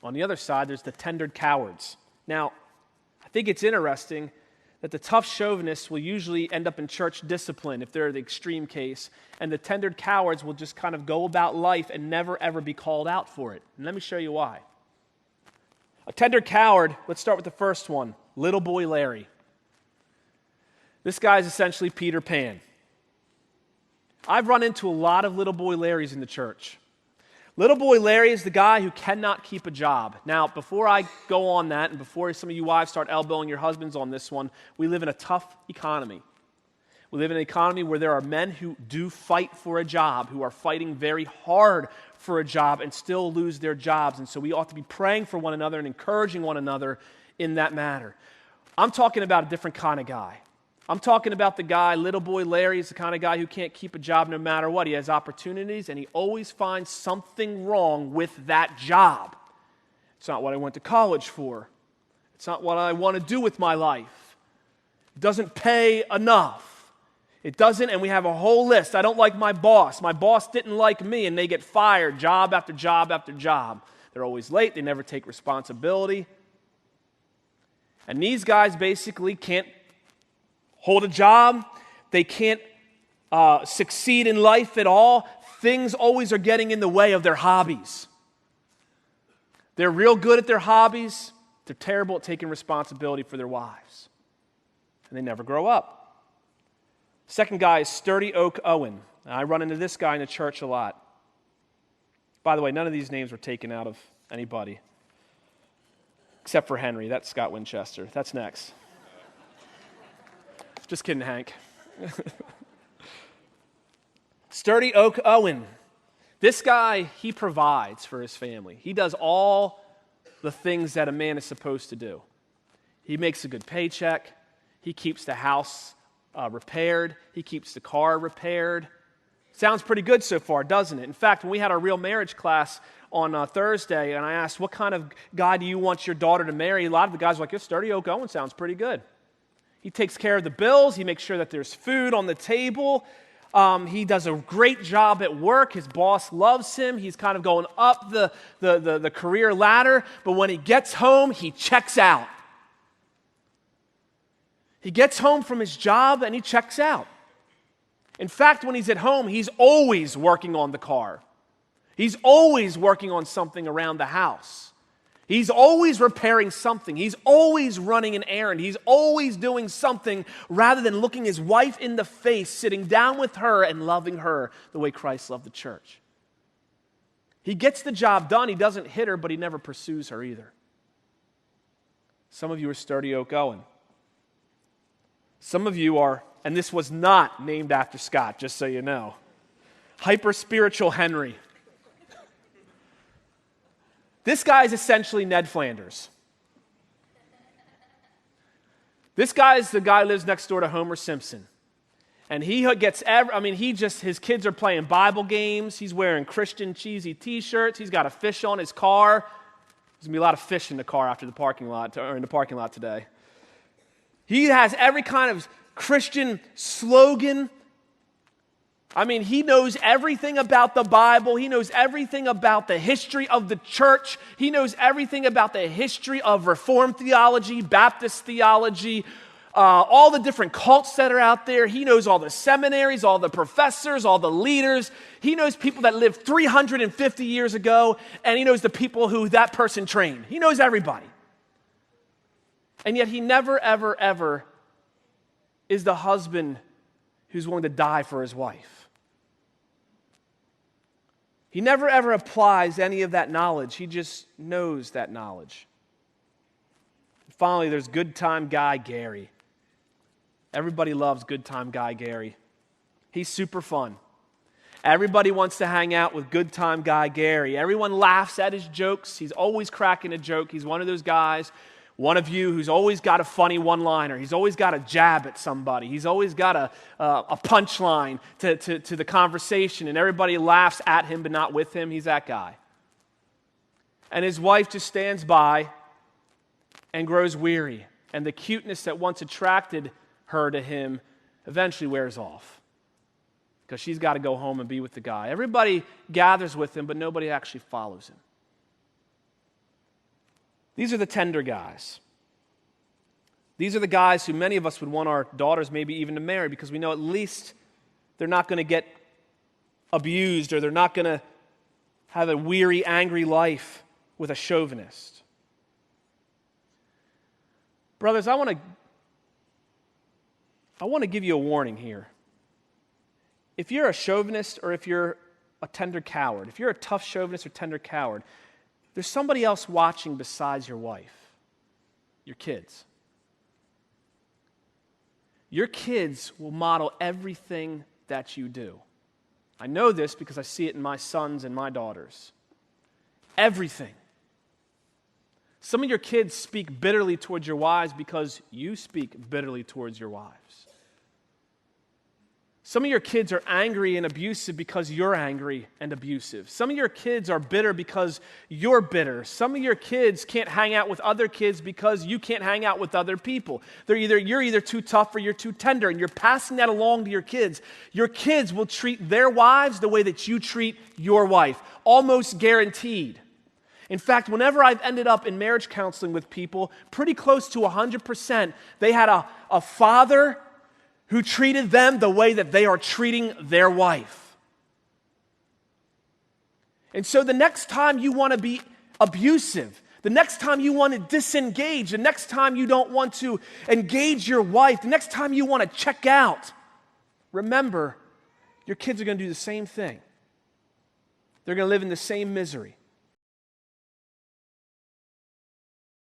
On the other side, there's the tender cowards. Now, I think it's interesting that the tough chauvinists will usually end up in church discipline if they're the extreme case, and the tender cowards will just kind of go about life and never ever be called out for it. And let me show you why. A tender coward, let's start with the first one, little boy Larry. This guy is essentially Peter Pan. I've run into a lot of little boy Larrys in the church. Little boy Larry is the guy who cannot keep a job. Now, before I go on that, and before some of you wives start elbowing your husbands on this one, we live in a tough economy. We live in an economy where there are men who do fight for a job, who are fighting very hard for a job and still lose their jobs. And so we ought to be praying for one another and encouraging one another in that matter. I'm talking about a different kind of guy. I'm talking about the guy, little boy Larry, is the kind of guy who can't keep a job no matter what. He has opportunities, and he always finds something wrong with that job. It's not what I went to college for. It's not what I want to do with my life. It doesn't pay enough. It doesn't, and we have a whole list. I don't like my boss. My boss didn't like me, and they get fired job after job after job. They're always late. They never take responsibility. And these guys basically can't hold a job. They can't succeed in life at all. Things always are getting in the way of their hobbies. They're real good at their hobbies. They're terrible at taking responsibility for their wives. And they never grow up. Second guy is sturdy Oak Owen. Now, I run into this guy in the church a lot. By the way, none of these names were taken out of anybody. Except for Henry. That's Scott Winchester. That's next. Just kidding, Hank. Sturdy Oak Owen. This guy, he provides for his family. He does all the things that a man is supposed to do. He makes a good paycheck. He keeps the house repaired. He keeps the car repaired. Sounds pretty good so far, doesn't it? In fact, when we had our real marriage class on Thursday, and I asked, what kind of guy do you want your daughter to marry? A lot of the guys were like, yeah, Sturdy Oak Owen sounds pretty good. He takes care of the bills. He makes sure that there's food on the table. He does a great job at work. His boss loves him. He's kind of going up the career ladder. But when he gets home, he checks out. He gets home from his job and he checks out. In fact, when he's at home, he's always working on the car. He's always working on something around the house. He's always repairing something. He's always running an errand. He's always doing something rather than looking his wife in the face, sitting down with her and loving her the way Christ loved the church. He gets the job done. He doesn't hit her, but he never pursues her either. Some of you are sturdy Oak Owen. Some of you are, and this was not named after Scott, just so you know, hyper-spiritual Henry. This guy is essentially Ned Flanders. This guy is the guy who lives next door to Homer Simpson. And he gets, his kids are playing Bible games. He's wearing Christian cheesy t-shirts. He's got a fish on his car. There's going to be a lot of fish in the car after the parking lot, or in the parking lot today. He has every kind of Christian slogan. He knows everything about the Bible. He knows everything about the history of the church. He knows everything about the history of Reformed theology, Baptist theology, all the different cults that are out there. He knows all the seminaries, all the professors, all the leaders. He knows people that lived 350 years ago, and he knows the people who that person trained. He knows everybody. And yet he never, ever, ever is the husband who's willing to die for his wife. He never ever applies any of that knowledge. He just knows that knowledge. Finally, there's good time guy Gary. Everybody loves good time guy Gary. He's super fun. Everybody wants to hang out with good time guy Gary. Everyone laughs at his jokes. He's always cracking a joke. He's one of those guys, one of you who's always got a funny one-liner. He's always got a jab at somebody. He's always got a punchline to the conversation, and everybody laughs at him but not with him. He's that guy. And his wife just stands by and grows weary, and the cuteness that once attracted her to him eventually wears off because she's got to go home and be with the guy. Everybody gathers with him, but nobody actually follows him. These are the tender guys. These are the guys who many of us would want our daughters maybe even to marry because we know at least they're not going to get abused or they're not going to have a weary, angry life with a chauvinist. Brothers, I want to give you a warning here. If you're a chauvinist or if you're a tender coward, if you're a tough chauvinist or tender coward, there's somebody else watching besides your wife, your kids. Your kids will model everything that you do. I know this because I see it in my sons and my daughters. Everything. Some of your kids speak bitterly towards your wives because you speak bitterly towards your wives. Some of your kids are angry and abusive because you're angry and abusive. Some of your kids are bitter because you're bitter. Some of your kids can't hang out with other kids because you can't hang out with other people. You're either too tough or you're too tender, and you're passing that along to your kids. Your kids will treat their wives the way that you treat your wife, almost guaranteed. In fact, whenever I've ended up in marriage counseling with people, pretty close to 100%, they had a father who treated them the way that they are treating their wife. And so the next time you want to be abusive, the next time you want to disengage, the next time you don't want to engage your wife, the next time you want to check out, remember, your kids are going to do the same thing. They're going to live in the same misery.